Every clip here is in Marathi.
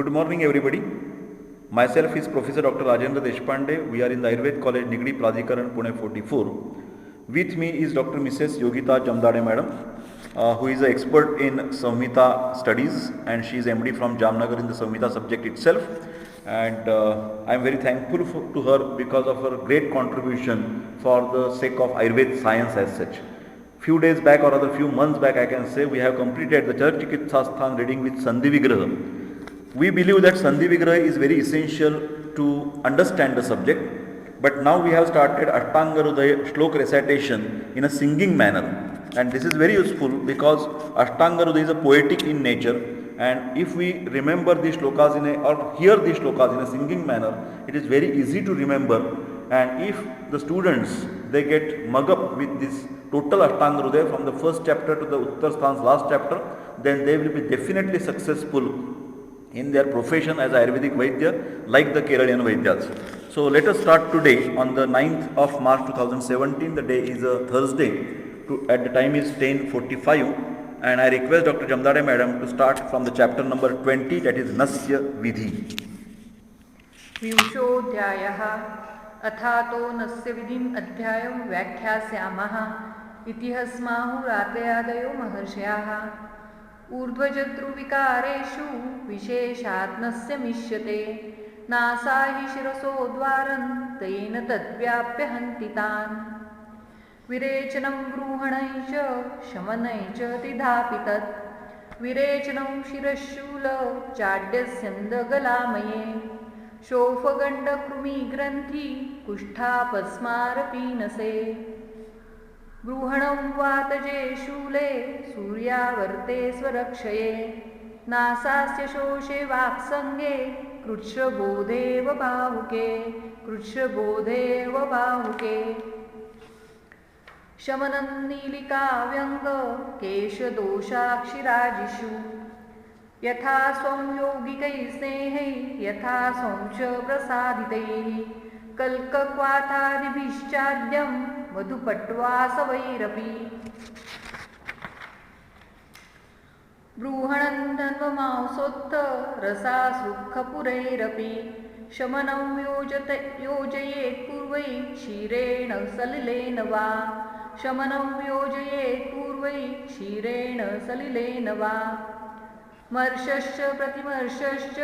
Good morning, everybody. Myself is Professor Dr. Rajendra Deshpande. We are in the Ayurved College, Nigdi Pradhikaran, Pune 44. With me is Dr. Mrs. Yogita Jamdade Madam, who is an expert in Samhita studies, and she is MD from Jamnagar in the Samhita subject itself. And I am very thankful to her because of her great contribution for the sake of Ayurved science as such. Few days back, or rather few months back, I can say, we have completed the Char Chikitsasthan reading with Sandhi Vigraha. We believe that Sandhi Vigraha is very essential to understand the subject, but now we have started Ashtanga Hridaya Shlok recitation in a singing manner, and this is very useful because Ashtanga Hridaya is a poetic in nature, and if we remember these shlokas or hear these shlokas in a singing manner, it is very easy to remember. And if the students they get mug up with this total Ashtanga Hridaya from the first chapter to the Uttarsthan's last chapter, then they will be definitely successful in their profession as Ayurvedic Vaidya, like the Keralian Vaidyas. So let us start today on the 9th of March 2017. The day is a Thursday. At the time is 10:45, and I request Dr. Jamdade Madam to start from the chapter number 20, that is Nasya Vidhi. विंशोऽध्यायः अथातो नस्य विधिम् अध्यायं व्याख्यास्यामः इति हस्माहुरात्रयादयो महर्षयः ऊर्ध्वजतृविकारेषु विशेषात्मस्य मिष्यते नासा हि शिरसोद्वारं तेन तद्व्याप्य हन्ति तान् विरेचनं गृहणै च शमनै च तिधापि तत् विरेचनं शिरशूल चाड्यस्यन्दगलामये शोफगण्डकृमिग्रन्थि कुष्ठापस्मारपीनसे गृहणं वातजे शूले सूर्यावर्ते स्वरक्षये नासास्य शोषे वाक्सङ्गे कृच्छ्रबोधेव बाहुके शमनं नीलिकाव्यङ्ग केशदोषाक्षिराजिषु यथा स्वं यौगिकैः स्नेहैः यथा संश प्रसादितैः कल्कक्वाथादिभिश्चाद्यं मधुपट्वासवैरपि बृहणं धन्वमांसोत्थ रसासृक्खपुरैरपि शमनं योजयेत् पूर्वैः क्षीरेण सलिलेन वा शमनं योजयेत् पूर्वैः क्षीरेण सलिलेन वा मर्षश्च प्रतिमर्षश्च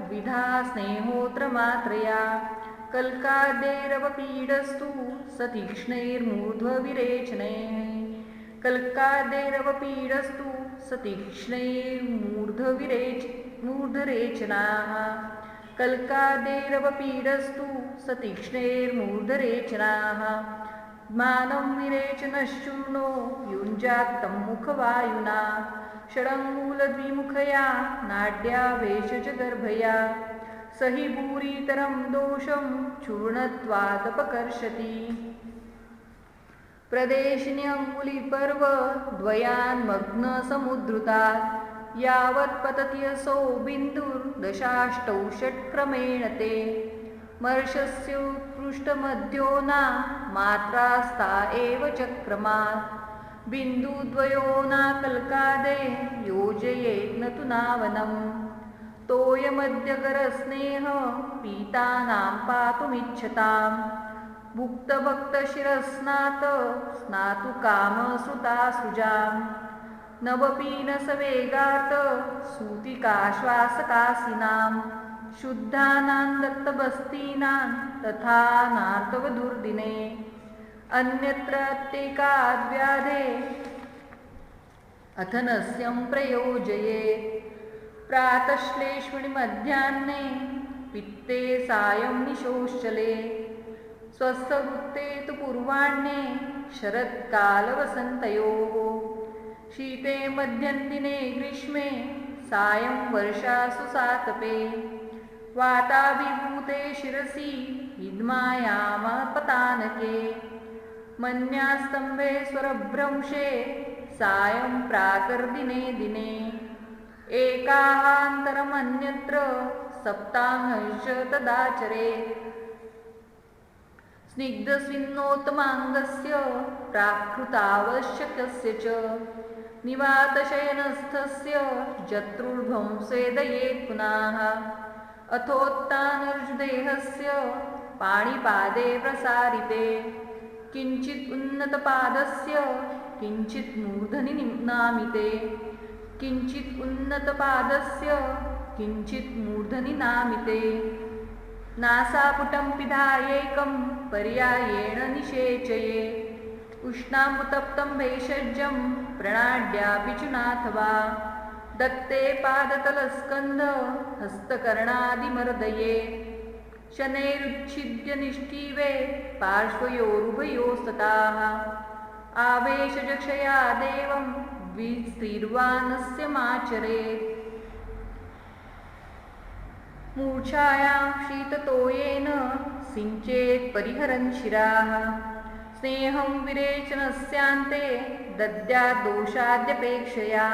द्विधा स्नेहोत्रमात्रया कल्कादेरवपीडस्तु सतीक्ष्णैर्मूर्धविरेचनाः मानं विरेचनश्चूर्णो युञ्जाक्तं मुखवायुना षडङ्गुलद्विमुखया नाड्या भेषजगर्भया सहि भूरितरं दोषं चूर्णत्वादपकर्षति प्रदेशिनी अङ्गुलिपर्व द्वयान्मग्नसमुद्धृतात् यावत् पतति असौ बिन्दुर्दशाष्टौ षट्क्रमेण ते मर्षस्य उत्पृष्टमध्योना मात्रास्ता एव चक्रमात् बिन्दुद्वयोनाकल्कादे योजयेत् न तु नावनम् तोयमद्यगरस्नेह पीतानां पातुमिच्छताम् भुक्तभक्तशिरस्नात स्नातु कामसृतासृजाम् नवपीनसवेगार्त सूतिकाश्वासकासिनां शुद्धानां दत्तबस्तीनां तथा नार्तवधुर्दिने अन्यत्र अत्येकाद्व्याधे अथ नस्यं प्रयोजयेत् प्रातश्लेष्मणि मध्याह्ने पित्ते सायं निशोश्चले स्वस्थवृत्ते तु पूर्वाह्णे शरत्कालवसन्तयोः शीते मध्यन्दिने ग्रीष्मे सायं वर्षासु सातपे वाताभिभूते शिरसि हिद्मायामपतानके मन्यास्तम्भे स्वरभ्रंशे सायं प्रातर्दिने दिने एकाहान्तरमन्यत्र सप्ताहश्च तदाचरेत् स्निग्धस्विन्नोत्तमाङ्गस्य प्राकृतावश्यकस्य च निवातशयनस्थस्य जत्रुर्ध्वंसेदयेत् पुनः अथोत्थानर्जुदेहस्य पाणिपादे प्रसारिते किञ्चित् उन्नतपादस्य किञ्चित् मूर्धनि नामिते किञ्चित् उन्नतपादस्य किञ्चित् मूर्धनि नामिते नासापुटं पिधायैकं पर्यायेण निषेचये उष्णामुतप्तं भेषज्यं प्रणाड्यापि चुनाथवा दत्ते पादतलस्कन्ध हस्तकर्णादिमर्दये शनैरुच्छिद्य निष्ठीवे पार्श्वयोरुभयोस्तताः आवेशजक्षया देवं द्विस्त्रीर्वाणस्य माचरेत् मूर्छायां शीततोयेन सिञ्चेत् परिहरन् शिराः स्नेहं विरेचनस्यान्ते दद्याद्दोषाद्यपेक्षया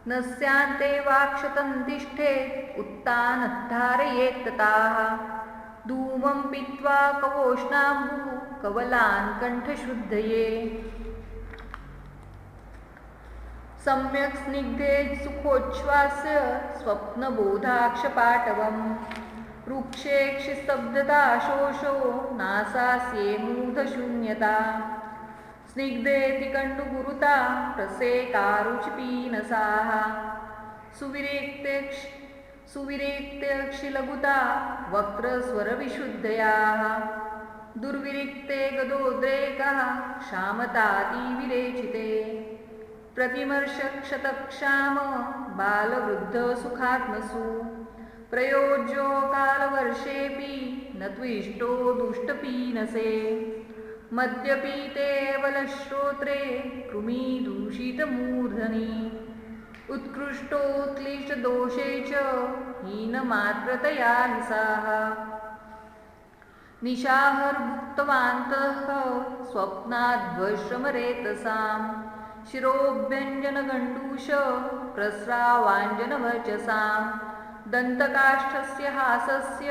न स्यान्ते वाक्षतन्तिष्ठेत् उत्तानद्धारयेत्तताः धूमं पीत्वा कवोष्णाम्बु कवलान् कण्ठशुद्धये सम्यक् स्निग्धे सुखोच्छ्वास्य स्वप्नबोधाक्षपाटवम् वृक्षेक्षिस्तब्धता शोषो नासास्ये मूढशून्यता स्निग्धेति कण्डुगुरुता प्रसेकारुचिपीनसाः सुविरिक्तेक्षिलघुता वक्त्रस्वरविशुद्धयाः दुर्विरिक्ते गदोद्रेकः क्षामतातिविरेचिते प्रतिमर्षक्षतक्षाम बालवृद्धसुखात्मसु प्रयोज्यो कालवर्षेऽपि न त्विष्टो दुष्टपीनसे मद्यपीते बलश्रोत्रे कृमिदूषितमूर्धनि उत्कृष्टोत्क्लिष्टदोषे च हीनमात्रतया हिंसाः निशाहर्भुक्तवान्तः स्वप्नाद्वश्रमरेतसाम् शिरोभ्यञ्जनगण्डूष प्रस्रावाञ्जनवर्चसां दन्तकाष्ठस्य हासस्य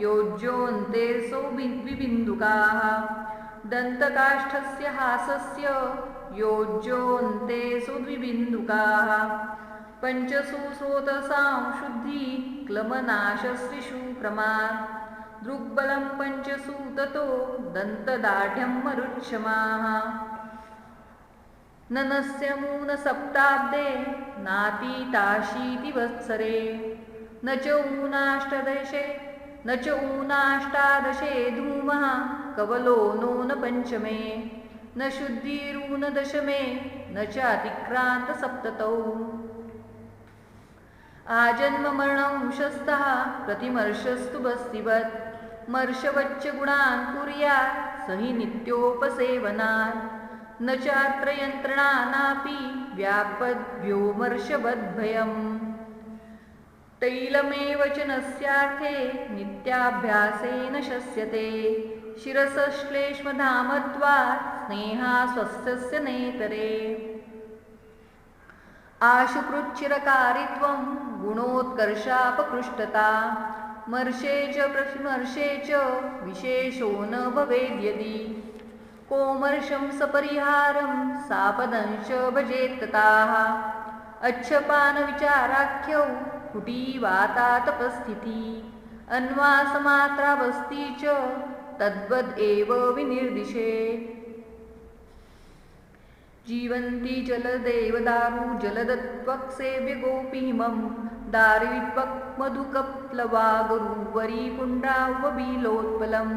योज्योऽन्तेर्सौ विबिन्दुकाः दन्तकाष्ठस्य हासस्य योज्योऽन्तेषु द्विबिन्दुकाः पञ्चसु स्रोतसां शुद्धि क्लमनाशस्त्रिषु क्रमात् दृग्बलं पञ्चसु ततो दन्तदाढ्यं मरुक्षमाः ननस्य मूनसप्ताब्दे नातीताशीतिवत्सरे न च ऊनाष्टादशे धूमः कवलो नो न पञ्चमे न शुद्धिरून दशमे न च अतिक्रान्तसप्ततौ आजन्ममरणंशस्तः प्रतिमर्षस्तु बस्तिवत् मर्षवच्च गुणान् कुर्यात् स हि नित्योपसेवनात् न चात्र यन्त्रणा नापि व्यापद्व्योमर्षवद्भयम् तैलमेव च नस्यार्थे नित्याभ्यासेन शस्यते शिरसश्लेष्मधामत्वात् स्नेहास्वस्य नेतरे आशुपृच्छिरकारित्वं गुणोत्कर्षापकृष्टता मर्षे च प्रतिमर्षे च विशेषो न भवेद्यदि कोमर्षं सपरिहारं सापदंश भजेत्तताः अच्छपानविचाराख्यौ कुटीवातातपस्थिति अन्वासमात्रावस्ति च तद्वद् विनिर्दिशे जीवन्ति जलदेवदारु जलदत्वक्सेव्य गोपीमं दारिवित्वक् मधुकप्लवागरुवरी पुण्ड्रावबीलोत्पलम्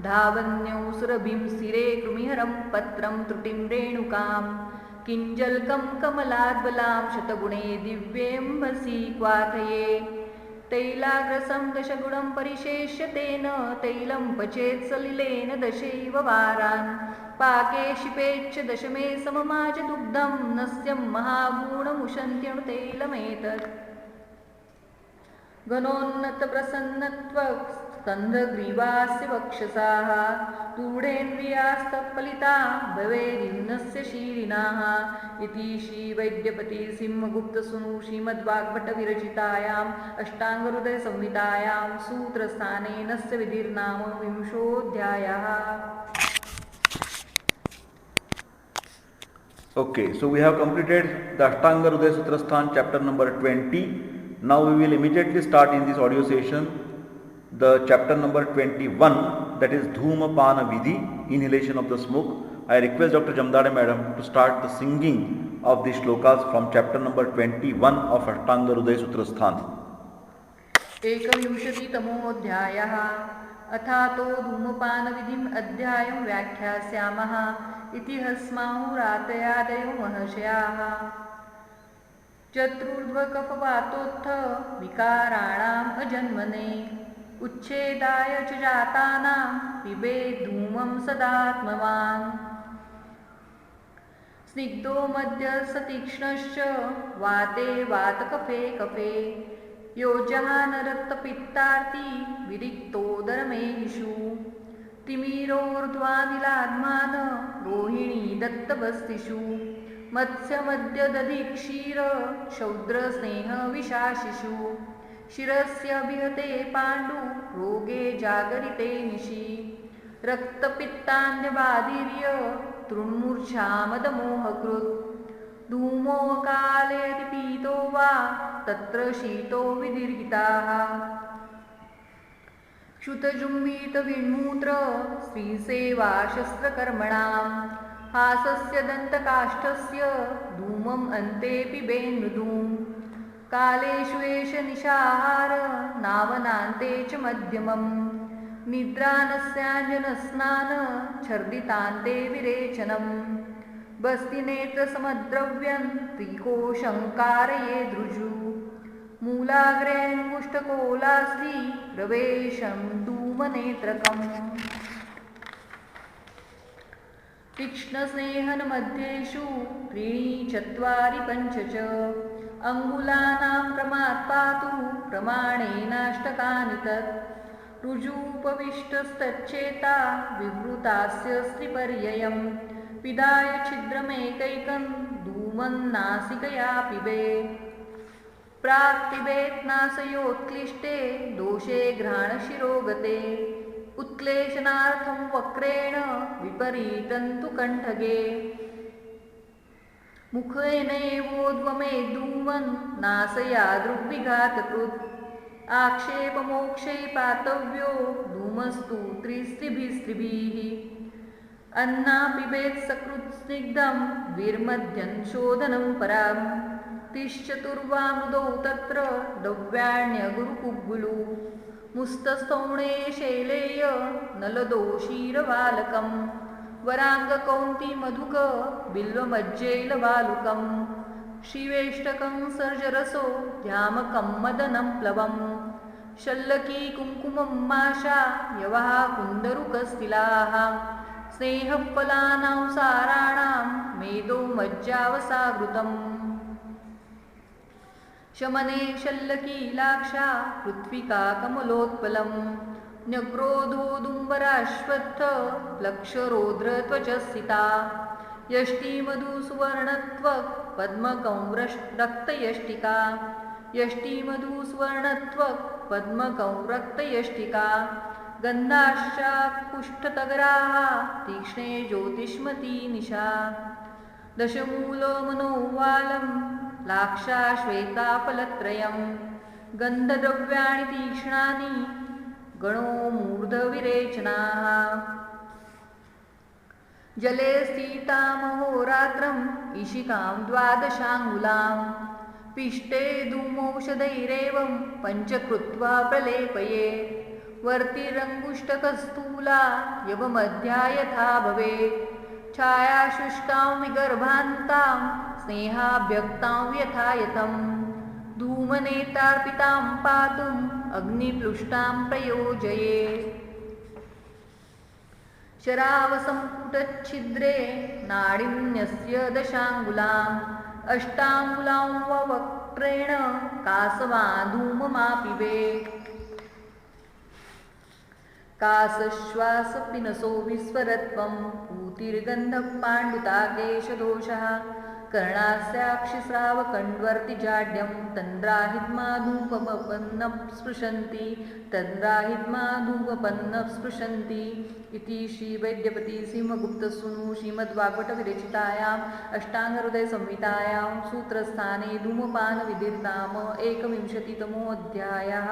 धावन्यौ सुरभिं स्थिरे कृमिहरं पत्रं त्रुटिं रेणुकां किञ्जल्कं कमलाद्बलां शतगुणे दिव्येऽम्भसि क्वाथये तैलाग्रसं दशगुणं परिशेष्य तेन तैलं पचेत् सलिलेन दशैव वारान् पाके शिपेच्च दशमे सममाज दुग्धं नस्यं महागुणमुशन्त्यणुतैलमेतत् घनोन्नतप्रसन्नत्वस्कन्धग्रीवास्य वक्षसाः रूढेन्द्रियास्तफलिता भवेद्युम्नस्य शीलिनाः इति श्रीवैद्यपतिसिंहगुप्तसूनु श्रीमद्वाग्भटविरचितायाम् अष्टाङ्गहृदयसंहितायां सूत्रस्थाने नस्य विधिर्नाम विंशोऽध्यायः। Okay, so we have completed the Ashtanga Hridaya Sutra Sthan chapter number 20. Now we will immediately start in this audio session the chapter number 21, that is Dhumapana Vidhi, inhalation of the smoke. I request Dr. Jamdade madam to start the singing of the shlokas from chapter number 21 of Ashtanga Hridaya Sutra Sthan. एकविंशतितमोऽध्यायः अथातो धूमपानविधिम् अध्यायं व्याख्यास्यामः इति हस्माहुरातयादयो महर्षयाः। चतुर्ध्वकफवातोत्थ विकाराणाम् अजन्मने उच्छेदाय च जातानां पिबेत् धूमं सदात्मवान्। स्निग्धो मध्यसतीक्ष्णश्च वाते वातकफे कफे यो जहानरक्तपित्तार्ती विरिक्तोदरमेहिषु तिमिरोर्ध्वानिलाध्मान रोहिणी दत्तबस्तिषु मत्स्यमद्यदधिक्षीर शौद्रस्नेहविशाशिषु शिरस्य विहते पाण्डु रोगे जागरिते निशि रक्तपित्तान्यबाधिर्य तृण्मूर्च्छामदमोहकृत् धूमो कालेऽपि पीतो वा तत्र शीतो विदीर्घिताः क्षुतजुम्बितविन्मूत्र स्त्रीसेवा शस्त्रकर्मणां हासस्य दन्तकाष्ठस्य धूमम् अन्ते पिबेन्मृदुं कालेषु एष निशाहार नावनान्ते च मध्यमम् निद्रानस्याञ्जनस्नान छर्दितान्ते विरेचनम् बस्तिनेत्रसमद्रव्यं त्रिकोशङ्कारये दृजु मूलाग्रेऽङ्गुष्ठकोलास्ति प्रवेशं धूमनेत्रकम् तीक्ष्णस्नेहनमध्येषु त्रीणि चत्वारि पञ्च च अङ्गुलानां क्रमात् पातु प्रमाणेनाष्टकानि तत् ऋजूपविष्टस्तच्चेता विवृतास्य स्त्रिपर्ययम् पिदाय छिद्रमेकैकं धूमन्नासिकया पिबे प्राक् पिबेत् नासयोत्क्लिष्टे दोषे घ्राणशिरोगते उत्क्लेशनार्थं वक्रेण विपरीतं तु कण्ठगे मुखेनैवोद्वमे धूमन् नासया दृग्विघातकृत् आक्षेपमोक्षै पातव्यो धूमस्तु त्रिस्त्रिभिस्त्रिभिः अन्ना पिबेत् सकृत्स्निग्धं विर्मध्यञ्चोदनं परां तिश्चतुर्वामृदौ तत्र दव्याण्यगुरुकुग्गुलु मुस्तस्थौणे शैलेय नलदोषीरवालकं वराङ्गकौन्तिमधुक बिल्वमज्जैलवालुकं शिवेष्टकं सर्जरसो ध्यामकं मदनं प्लवं शल्लकी कुङ्कुमं माशा यवः कुन्दरुकस्तिलाः स्नेहफलानां साराणां मेदो मज्जावसावृतम् शमने शल्लकीलाक्षा पृथ्विका कमलोत्पलं न्यग्रोधोदुम्बराश्वत्थ लक्षरौद्रत्वचस्थिता यष्टिमधुसुवर्णत्वक् पद्मकं रक्तयष्टिका यष्टिमधुसुवर्णत्वक् पद्मकं रक्तयष्टिका गन्धाश्चाकुष्ठतगराः तीक्ष्णे ज्योतिष्मती निशा दशमूलमनोवालं लाक्षा श्वेताफलत्रयं गन्धद्रव्याणि तीक्ष्णानि गणो मूर्धविरेचनाः जले स्थितामहोरात्रम् ईशिकां द्वादशाङ्गुलां पिष्टे धूमौषधैरेवं पञ्च कृत्वा प्रलेपये वर्तिरङ्गुष्ठकस्थूला यवमध्या यथा भवेत् छायाशुष्कां विगर्भान्तां स्नेहाभ्यक्तां यथायथं धूमनेतार्पितां पातुम् अग्निप्लुष्टां प्रयोजये शरावसम्पुटच्छिद्रे नाडिन्यस्य दशाङ्गुलाम् अष्टाङ्गुलां वक्रेण कासवा धूममापिबेत् कासश्वासपिनसो विस्वरत्वं पूतिर्गन्धः पाण्डुताकेशदोषः कर्णास्याक्षिस्रावकण्वर्तिजाड्यं तन्द्राहिद्माधूपपन्नः स्पृशन्ति तन्द्राहिद्माधूपपन्नः स्पृशन्ति इति श्रीवैद्यपतिसिंहगुप्तसूनु श्रीमद्भागवतविरचितायाम् अष्टाङ्गहृदयसंहितायां सूत्रस्थाने धूमपानविधिर्नाम 21तमोऽध्यायः.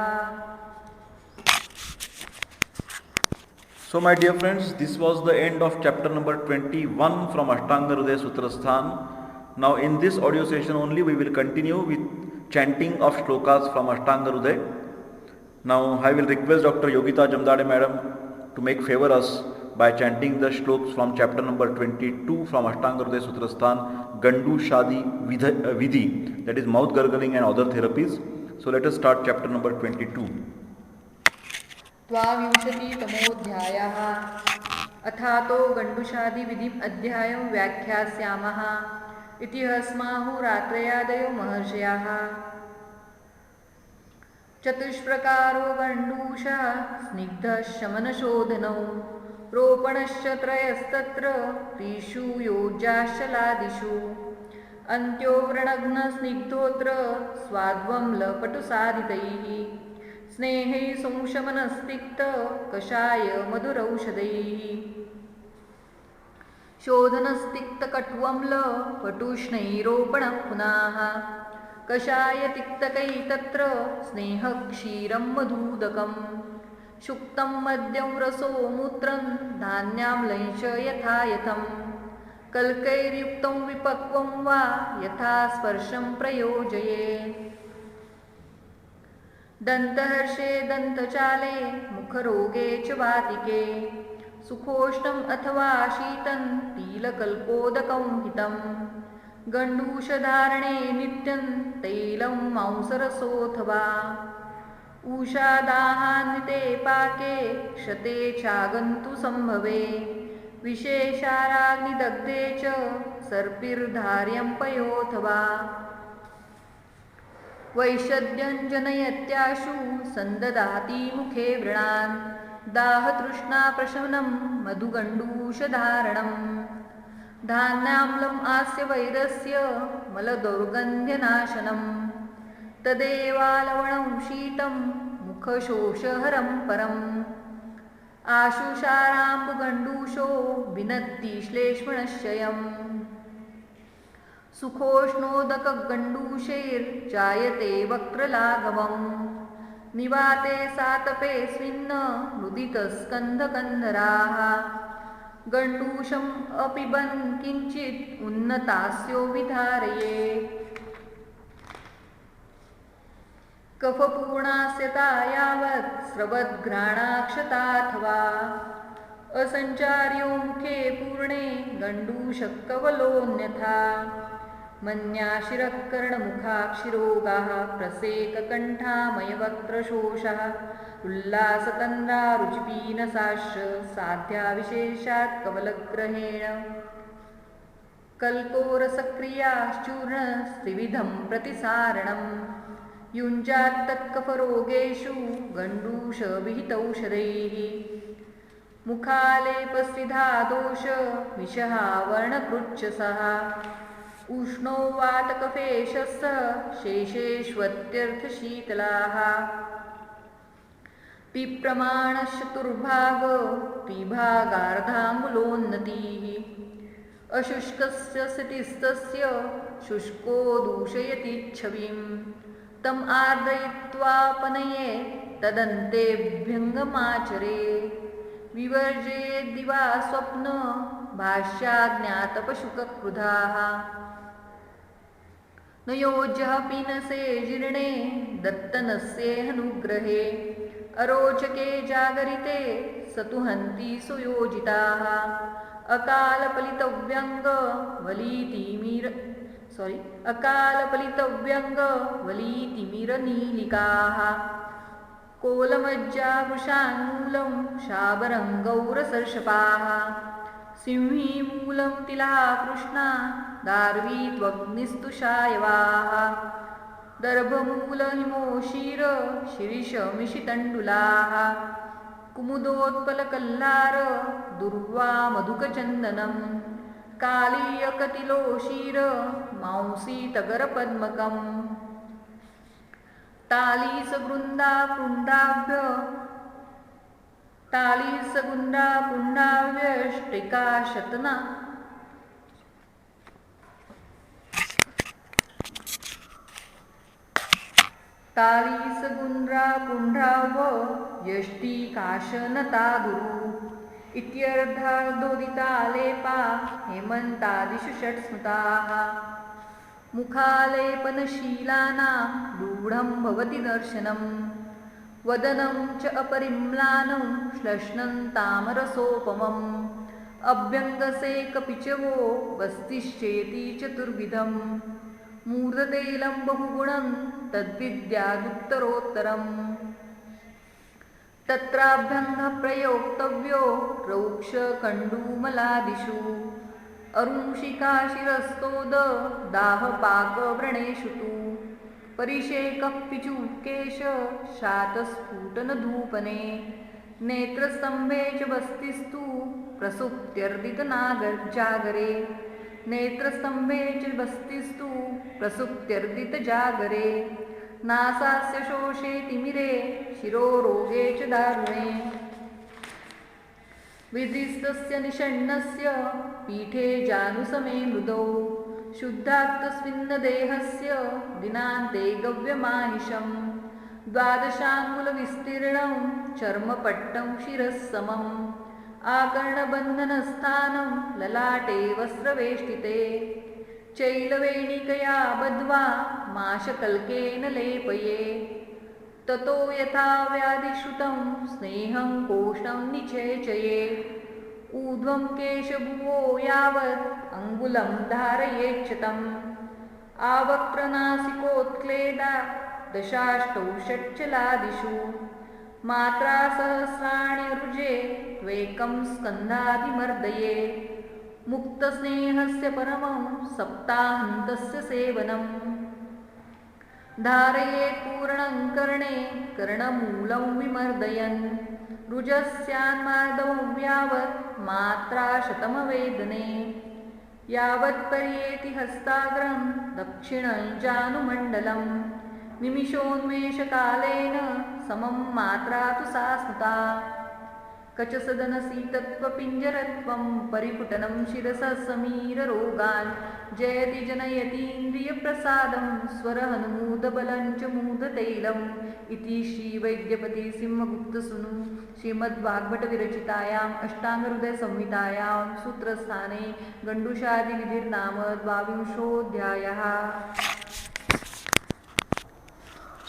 So my dear friends, this was the end of chapter number 21 from Ashtanga Hridaya Sutrasthan. Now in this audio session only we will continue with chanting of shlokas from Ashtanga Hridaya. Now I will request Dr. Yogita Jamdade madam to make favor us by chanting the shloks from chapter number 22 from Ashtanga Hridaya Sutrasthan, Gandu Shadi Vidhi, that is mouth gargling and other therapies. So let us start chapter number 22. द्वाविंशतितमोऽध्यायः. अथातो गण्डुषादिविधिम् अध्यायं व्याख्यास्यामः. इति हस्माहुरात्रयादयो महर्षयः. चतुष्प्रकारो गण्डूषः स्निग्धः शमनशोधनौ रोपणश्च त्रयस्तत्र त्रिषु योज्याशलादिषु अन्त्यो व्रणघ्नस्निग्धोऽत्र स्वाद्वं लपटुसाधितैः स्नेहै संशमनस्तिक्त कषाय मधुरौषधैः शोधनस्तिक्तकट्वं लपटुष्णैरोपणः पुनः कषाय तिक्तकै तत्र स्नेहक्षीरं मधुदकं शुक्तं मद्यं रसो मूत्रं धान्याम्लं च यथा यथं कल्कैर्युक्तं विपक्वं वा यथा स्पर्शं प्रयोजयेत्. दन्तहर्षे दन्तचाले मुखरोगे च वातिके सुखोष्णम् अथवा शीतं तिलकल्पोदकं हितं गण्डूषधारणे नित्यं तैलं मांसरसोऽथवा उषादाहान्विते पाके क्षते चागन्तु सम्भवे विशेषाराग्निदग्धे च सर्पिर्धार्यं पयोऽथवा वैषद्यं जनयत्याशु सन्ददाति मुखे व्रणान् दाहतृष्णाप्रशमनं मधुगण्डूषधारणम् धान्याम्लम् आस्य वैरस्य मलदौर्गन्ध्यनाशनं तदेवालवणं शीतं मुखशोषहरं परम् आशुषाराम्बुगण्डूषो भिनत्ति श्लेष्मणश्चयम् सुखोष्णोदकगण्डूषैर्जायते वक्त्रलाघवम् निवाते सातपे स्विन्न मुदितस्कन्धकन्धराः गण्डूषम् अपिबन् किञ्चित् उन्नतास्यो विधारयेत्. कफपूर्णास्यता यावत् स्रवद्घ्राणाक्षताथवा असञ्चार्यो मुखे पूर्णे गण्डूषकवलोऽन्यथा मन्याशिरःकर्णमुखाक्षिरोगाः प्रसेककण्ठामयवक्त्रशोषः उल्लासतन्द्रारुचिपीनसाश्च साध्या विशेषात् कवलग्रहेण कल्कोरसक्रियाश्चूर्णस्त्रिविधं प्रतिसारणं युञ्जात्तत्कफरोगेषु गण्डूषविहितौषधैः मुखालेपस्त्रिधा दोष विषहावर्णकृच्छसः उष्णो वातकफेशस्तः शेषेष्वत्यर्थशीतलाः पिप्रमाणश्चतुर्भागो द्विभागार्धाङ्गुलोन्नतिः अशुष्कस्य स्थितिस्तस्य शुष्को दूषयति छविं तम् आर्द्रयित्वापनये तदन्तेऽभ्यङ्गमाचरे विवर्जयेद्दिवा स्वप्न भाष्याज्ञातपशुकक्रुधाः न योज्यः पीनसे जीर्णे दत्तनस्येऽनुग्रहे अरोचके जागरिते सतुहन्ति सुयोजिताः अकालपलितव्यङ्गवलीतिमिरनीलिकाः कोलमज्जावृषान्मूलं शाबरङ्गौरसर्षपाः सिंहीमूलं तिलाः कृष्णा दार्वीत्वग्निस्तुषायवाः दर्भमूलहिमोशीर शिरीषमिषितण्डुलाः कुमुदोत्पलकल्लार दुर्वा मधुकचन्दनं कालीयकटिलो क्षीर मांसी तगरपद्मकम् तालीसगुण्डापुण्डाव्यष्टिका यष्टिकाशनता गुरु इत्यर्थादोदितालेपा हेमन्तादिषु षट्स्मृताः मुखालेपनशीलानां रूढं भवति दर्शनम् वदनं च अपरिम्लानं श्लष्णं तामरसोपमम् अभ्यङ्गसेकपिचवो वस्तिश्चेति चतुर्विधम् मूर्धतैलं बहुगुणं तद्विद्यादुत्तरोत्तरम् तत्राभ्यङ्गप्रयोक्तव्यो रौक्षकण्डूमलादिषु अरुंशिकाशिरस्तोद दाहपाकव्रणेषु तु परिषेकः पिचुकेश शातस्फुटनधूपने नेत्रस्तम्भे च बस्तिस्तु प्रसुप्त्यर्दितजागरे नेत्रस्तम्भे च बस्तिस्तु प्रसुप्त्यर्दितजागरे नासास्य शोषे तिमिरे शिरोरोगे च दारुणे विधिस्तस्य निषण्णस्य पीठे जानुसमे मृदौ शुद्धाक्तस्मिन्नदेहस्य दिनान्ते गव्यमाहिषं द्वादशाङ्गुलविस्तीर्णं चर्मपट्टं शिरःसमम् आकर्णबन्धनस्थानं ललाटे वस्त्रवेष्टिते चैलवेणिकया बद्ध्वा माशकल्केन लेपये ततो यथा व्याधिश्रुतं स्नेहं कोष्ठं निषेचये ऊर्ध्वं केशभुवो यावत् अङ्गुलं धारयेच्छतम् आवक्त्रनासिकोत्क्लेदा दशाष्टौ षट्चलादिषु मात्रा सहस्राणि रुजे त्वेकं स्कन्धादिमर्दये मुक्तस्नेहस्य परमं सप्ताहन्तस्य सेवनम् धारयेत् पूर्णं कर्णे कर्णमूलं विमर्दयन् रुजस्यान्मार्दवं यावत् मात्रा शतमवेदने यावत्पर्येति हस्ताग्रं दक्षिणं जानुमण्डलं निमिषोन्मेषकालेन समं मात्रा तु सा स्मृता कचसदनसीतत्वपिञ्जरत्वं परिपुटनं शिरसः समीररोगान् जयति जनयतीन्द्रियप्रसादं स्वरहनुमूदबलं च मूदतैलम् इति श्रीवैद्यपतिसिंहगुप्तसूनु श्रीमद्वाग्भटविरचितायाम् अष्टाङ्गहृदयसंहितायां सूत्रस्थाने गण्डूषादिविधिर्नाम 22ोऽध्यायः.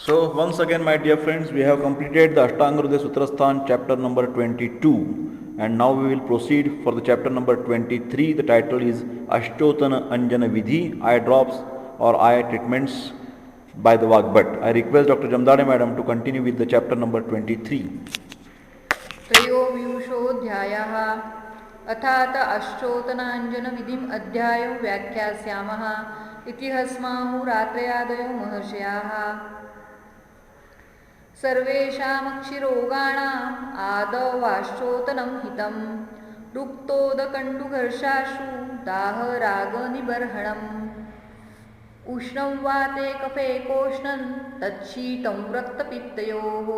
So once again, my dear friends, we have completed the Ashtanga Hridaya Sutrasthan chapter number 22, and now we will proceed for the chapter number 23. The title is Ashtotana Anjana Vidhi, eye drops or eye treatments by the Vagbhat. I request Dr. Jamdade madam to continue with the chapter number 23. त्रयोविंशोऽध्यायः. अथात अष्टोतनाञ्जनविधिम् अध्यायो व्याख्यास्यामः इति हस्माहुरात्रयादयो महर्षयाः. सर्वेषामक्षिरोगाणाम् आदौ वाष्टोतनं हितं रुक्तोदकण्डुघर्षाशु दाहरागनिबर्हणम् उष्णं वाते कफे कोष्णं तच्छीतं रक्तपित्तयोः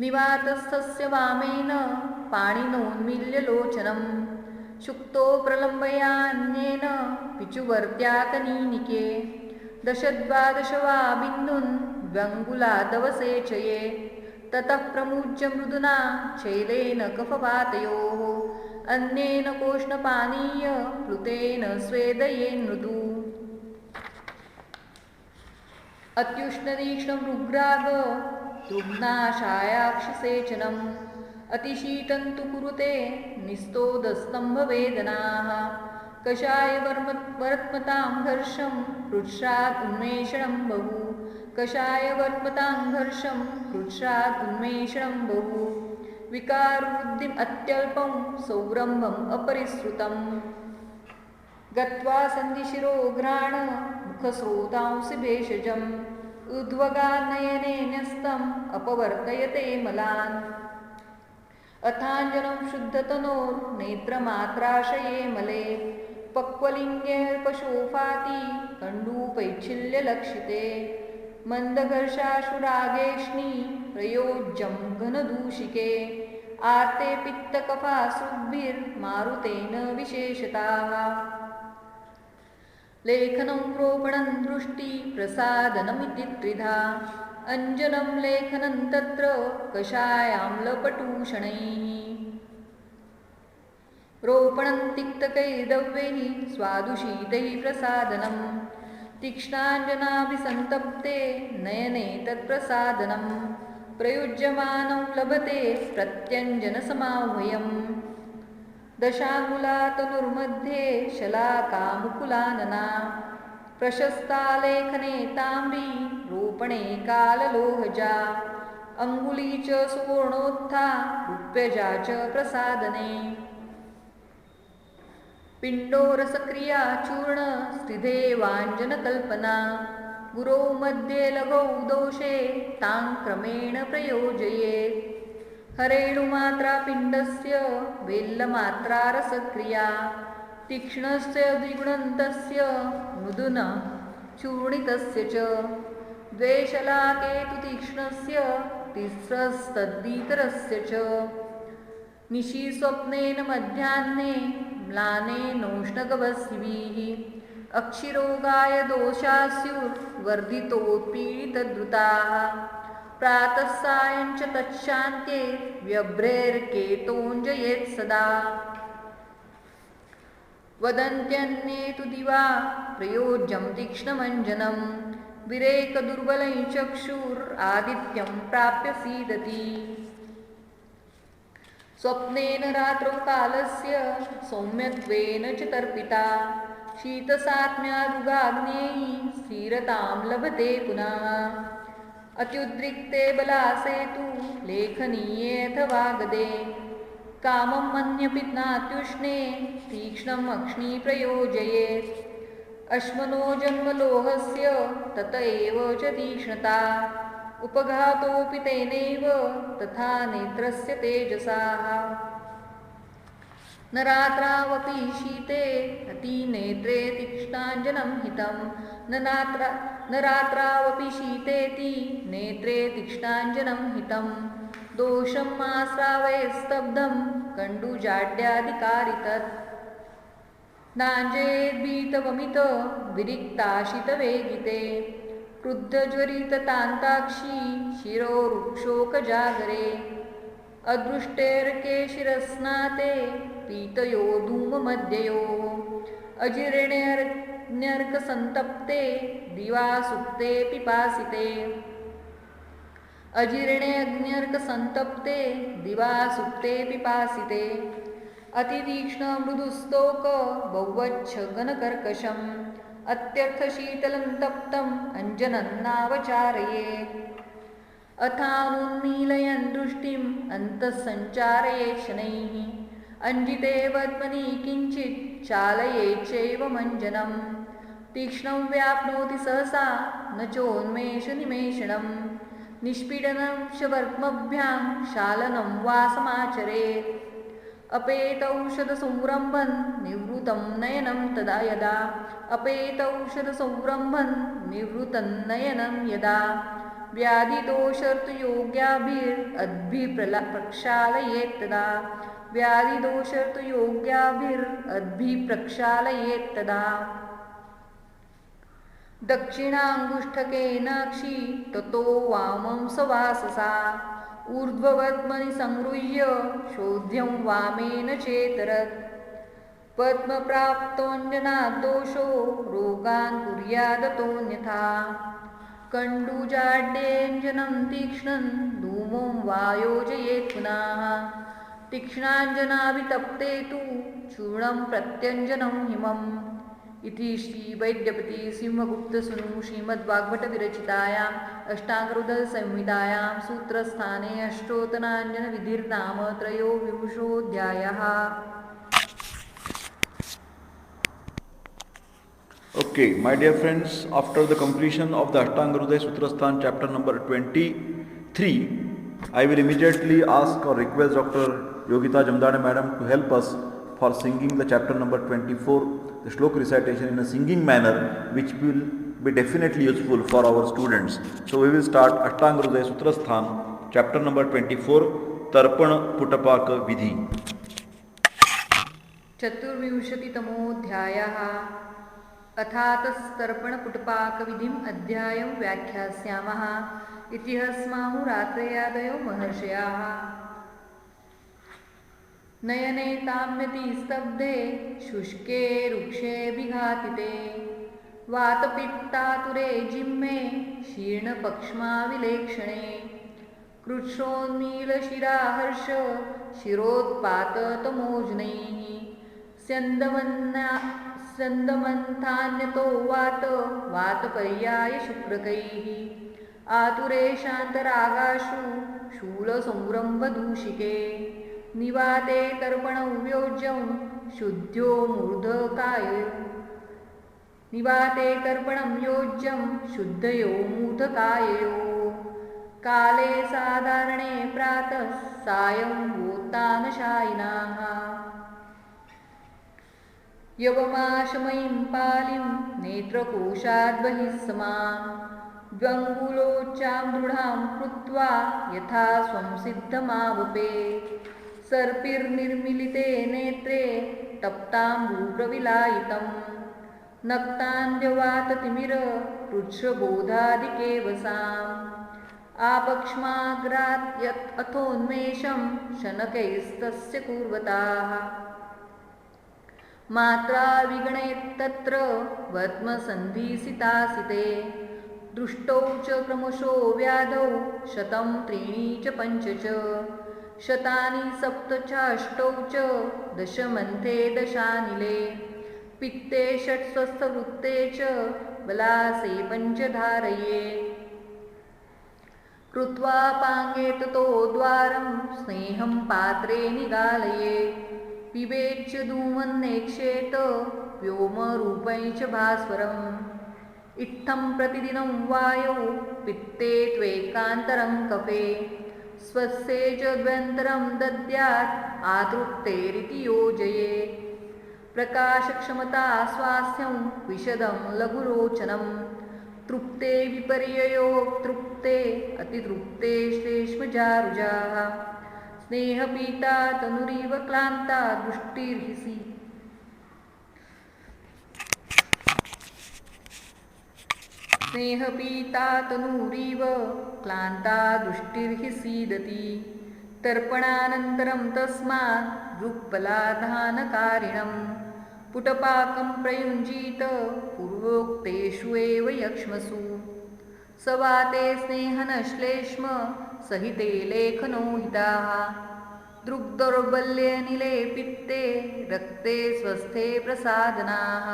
निवातस्थस्य वामेन पाणिनोन्मील्य लोचनं शुक्तो प्रलम्बयान्येन पिचुवर्त्याकनीनिके 10-12 वा बिन्दून् व्यङ्गुलादवसेचये ततः प्रमुज्य मृदुना शैलेन कफपातयोः अन्येन कोष्णपानीय प्लुतेन स्वेदयेन्मृदु अत्युष्णतीक्ष्णं रुग्राग रुग्नाशायाक्षसेचनम् अतिशीतं तु कुरुते निस्तोदस्तम्भवेदनाः कषायवर्त्मतां घर्षं हृत्स्रात् उन्मेषणं बहु कषायवर्त्मतां घर्षं हृत्स्रात् उन्मेषणं बहु विकारवृद्धिम् अत्यल्पं सौरम्भम् अपरिश्रुतम् गत्वा सन्धिशिरोघ्राण मुखस्रोतांसि भेषजम् उद्वगान्नयने न्यस्तम् अपवर्तयते मलान् अथाञ्जनं शुद्धतनोर्नेत्रमात्राशये मले पक्वलिङ्गेऽल्पशोफाति कण्डूपैच्छिल्यलक्षिते मन्दघर्षाशुरागेष्णि प्रयोज्यं घनदूषिके आर्ते पित्तकफासुभिर्मारुतेन विशेषताः लेखनं रोपणं दृष्टिप्रसादनमिति त्रिधा अञ्जनं लेखनं तत्र कषायाम्लपटूषणैः रोपणं तिक्तकैर्दव्यैः स्वादुशीतैः प्रसादनं तीक्ष्णाञ्जनाभिसन्तप्ते नयने तत्प्रसादनं प्रयुज्यमानं लभते प्रत्यञ्जनसमाह्वयम् दशाङ्गुलातनुर्मध्ये शलाकामुकुलानना प्रशस्ता लेखने ताम्री रोपणे काललोहजा अङ्गुली च सुवर्णोत्था रूप्यजा च प्रसादने पिण्डोरसक्रिया चूर्ण स्त्रिधेवाञ्जनकल्पना गुरो मध्ये लघौ दोषे तां क्रमेण प्रयोजयेत् हरेणुमात्रा पिण्डस्य वेल्लमात्रा रसक्रिया तीक्ष्णस्य द्विगुणन्तस्य मृदुन चूर्णितस्य च द्वे शलाके तु तीक्ष्णस्य तिस्रस्तद्वितरस्य च निशि स्वप्नेन मध्याह्ने म्लानेनोष्णगवस्विभिः अक्षिरोगाय दोषास्युर्वर्धितोत्पीडितद्रुताः प्रातः सायं च तच्छान्त्ये व्यभ्रेर्केतोञ्जयेत् सदा वदन्त्यन्ये तु दिवा प्रयोज्यं तीक्ष्णमञ्जनं विरेकदुर्बलै चक्षुरादित्यं प्राप्य सीदति स्वप्नेन रात्रौ कालस्य सौम्यत्वेन च तर्पिता शीतसात्म्यादुगाग्नेयी स्थिरतां लभते पुनः अत्युद्रिक्ते बलासे तु लेखनीयेऽथवा गदे कामं मन्यपि नात्युष्णे तीक्ष्णम् अक्ष्णी प्रयोजयेत् अश्मनो जन्मलोहस्य तत एव च तीक्ष्णता उपघातोऽपि तेनैव तथा नेत्रस्य तेजसाः न रात्रावपि शीते अतिनेत्रे तीक्ष्णाञ्जनं हितं न रात्रावपि शीतेति नेत्रे तीक्ष्णाञ्जनं हितं दोषं आश्रावये स्तब्धं कण्डुजाड्याधिकारितत् नाञ्जेद्भीतवमित विरिक्ताशितवेगिते क्रुद्धज्वरिततान्ताक्षी शिरोरुक्षोकजागरे अदृष्टेर्केशिरस्नाते पीतयो धूममध्ययोः अजिरेण्यर्कसन्तप्ते दिवा सुप्ते पिपासिते अजिरेण्यग्न्यर्कसन्तप्ते दिवा सुप्ते पिपासिते अतितीक्ष्णमृदुस्तोक बौवच्छ गणकर्कशम् अत्यर्थशीतलं तप्तम् अञ्जनन्नावचारये अथानुन्मीलयन् दृष्टिम् अन्तःसञ्चारयेत् शनैः अञ्जिते वद्मनि किञ्चित् चालयेच्चैव मञ्जनं तीक्ष्णं व्याप्नोति सहसा न चोन्मेषनिमेषणं निष्पीडनं शवर्त्मभ्यां शालनं वा समाचरेत् अपेतौषधसंरम्भन् निवृतं नयनं तदा यदा अपेतौषधसंरम्भन् निवृतं नयनं यदा व्याधिदोषर्तुयोग्याभिरद्भिप्रक्षालयेत्तदा व्याधिदोषर्तुयोग्याभिरद्भिप्रक्षालयेत्तदा दक्षिणाङ्गुष्ठकेनाक्षी ततो वामं सवाससा ऊर्ध्ववद्मनि संगृह्य शोध्यं वामेन चेतरत् पद्मप्राप्तोऽञ्जनाद्दोषो रोगान् कुर्यादतोऽन्यथा कण्डुजाड्येऽञ्जनं तीक्ष्णं धूमं वा योजयेत् पुनः तीक्ष्णाञ्जनाभितप्ते तु चूर्णं प्रत्यञ्जनं हिमम् इति श्रीवैद्यपति सिंहगुप्तसूनु श्रीमद्वाग्भटविरचितायाम् अष्टाङ्गहृदयसंहितायां सूत्रस्थाने अष्टोत्तराञ्जनविधिर्नाम त्रयोविंशोऽध्यायः. Okay, my dear friends, after the completion of the Ashtanga Hridaya Sutrasthan chapter number 23, I will immediately ask or request Dr. Yogita Jamdade madam to help us for singing the chapter number 24, the shlok recitation in a singing manner, which will be definitely useful for our students. So we will start Ashtanga Hridaya Sutrasthan, chapter number 24, Tarpan Putapak Vidhi. चतुर्विंशतितमोऽध्यायः अथातस्तर्पणपुटपाकविधिम् अध्यायं व्याख्यास्यामः इति हस्माहुरात्रयादयो महर्षयाः। नयने ताम्यति स्तब्धे शुष्के रुक्षे विघातिते वातपित्तातुरे जिह्मे शीर्णपक्ष्माविलेक्षणे कृच्छ्रोन्मीलशिराहर्ष शिरोत्पाततमोजनैः स्यन्दमन्थान्यतो वातपर्यायशुक्रकैः आतुरे शान्तरागाशु शूलसंरम्भदूषिके निवाते तर्पणं व्योज्यं शुद्ध्यो मूर्धकाययो निवाते तर्पणं योज्यं शुद्धयो मूर्धकाययो काले साधारणे प्रातः सायं वोत्तानशायिनाः यवमाशमयीं पालिं नेत्रकोशाद्बहिः समां द्वङ्गुलोच्चां दृढां कृत्वा यथा स्वं सिद्धमावपे सर्पिर्निर्मिलिते नेत्रे तप्ताम्बूप्रविलायितं नक्तान्द्यवाततिमिर रुच्छबोधादिकेवसाम् आपक्ष्माग्रात् यत् अथोन्मेषं शनकैस्तस्य कुर्वताः मात्रा विगणेत्तत्र वद्मसन्धिसितासिते दृष्टौ च क्रमशो व्याधौ 100 3 च 5 च शतानि 7 च 8 च दशमन्थे दशानिले पित्ते षट्स्वस्थवृत्ते च बलासे पञ्चधारये कृत्वा पाङ्गे ततो द्वारं स्नेहं पात्रे निगालये पिबेच्च धूमन्नेक्षेत व्योमरूपै च भास्वरम् इत्थं प्रतिदिनं वायौ पित्ते त्वेकान्तरं कफे स्वस्ये च द्व्यन्तरं दद्यात् आतृप्तेरिति योजये प्रकाशक्षमता स्वास्थ्यं विशदं लघुरोचनं तृप्ते विपर्ययो तृप्ते अतितृप्ते श्लेष्मजारुजाः स्नेहपीता तनुरीव क्लान्ता दृष्टिर्हिसि स्नेहपीता तनुरीव क्लान्ता दृष्टिर्हि सीदति तर्पणानन्तरं तस्मात् दृक्फलाधानकारिणं पुटपाकं प्रयुञ्जीत पूर्वोक्तेषु एव यक्ष्मसु सवाते स्नेहनश्लेष्म सहिते लेखनो हिताः दृग्दौर्बल्यनिले पित्ते रक्ते स्वस्थे प्रसादनाः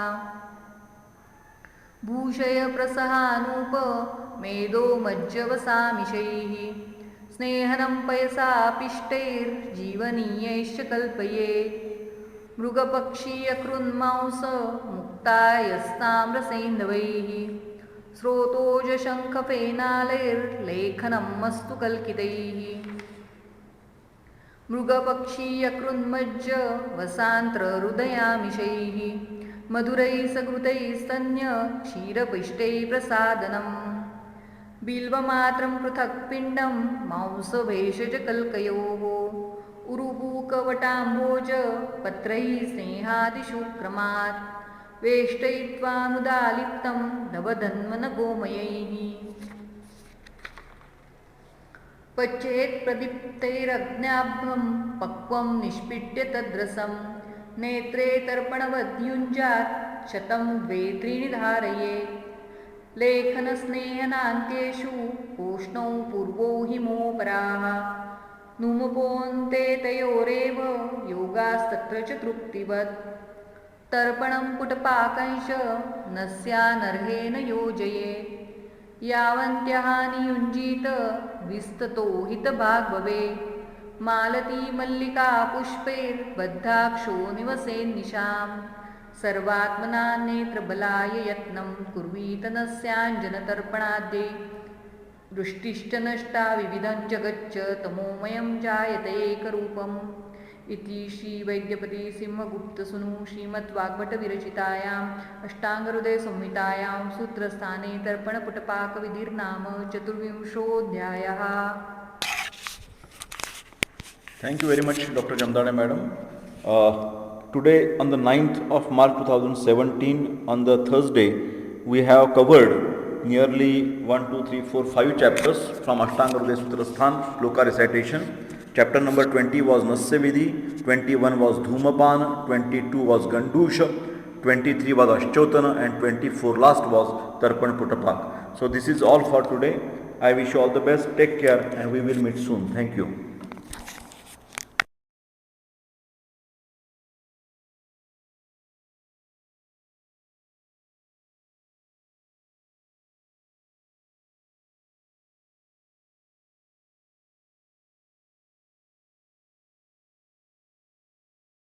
भूषय प्रसहानूप मेदो मज्जवसामिषैः स्नेहनं पयसा पिष्टैर्जीवनीयैश्च कल्पये मृगपक्षीयकृन्मांस मुक्तायस्ताम्रसेन्दवैः स्रोतोजशङ्खफेनालैर्लेखनं मस्तु कल्कितैः मृगपक्षीयकृन्मज्ज वसान्त्रहृदयामिषैः मधुरैः सकृतैस्तन्य क्षीरपिष्टैः प्रसादनम् बिल्वमात्रं पृथक् पिण्डं मांसभेषजकल्कयोः उरुपूकवटाम्भोज पत्रैः स्नेहादिषु क्रमात् वेष्टयित्वानुदालिप्तं नवधन्वनगोमयैः पच्येत्प्रदीप्तैरग्न्याभं पक्वं निष्पीड्य तद्रसं नेत्रे तर्पणवद्युञ्जात् 100 2 3 धारये लेखनस्नेहनान्त्येषु पूष्णौ पूर्वो हिमोपराः नुमपोऽन्ते तयोरेव योगास्तत्र च तृप्तिवत् तर्पणं पुटपाकंश नस्यानर्हेण योजये यावन्त्यहानियुञ्जीत विस्ततो हितभाग्भवे मालती मल्लिका पुष्पैर्बद्धाक्षो निवसेन्निशाम् सर्वात्मना नेत्रबलाय यत्नं कुर्वीत नस्याञ्जनतर्पणाद्यै दृष्टिश्च नष्टा विविधं जगच्च तमोमयं जायते एकरूपं इति श्रीवैद्यपति सिंहगुप्तसूनु श्रीमद्वाग्भटविरचितायाम् अष्टाङ्गहृदयसंहितायां सूत्रस्थाने तर्पणपुटपाकविधिर्नाम चतुर्विंशोऽध्यायः. Thank you very much, Dr. Jamdane madam. Today, on the 9th of March 2017, on the Thursday, we have covered nearly 1, 2, 3, 4, 5 chapters from Ashtanga Hridaya Sutrasthan, Shloka recitation. Chapter number 20 was Nasya Vidhi, 21 was Dhumapan, 22 was Gandusha, 23 was Ashchotana, and 24 last was Tarpan Putapak. So this is all for today. I wish you all the best. Take care, and we will meet soon. Thank you.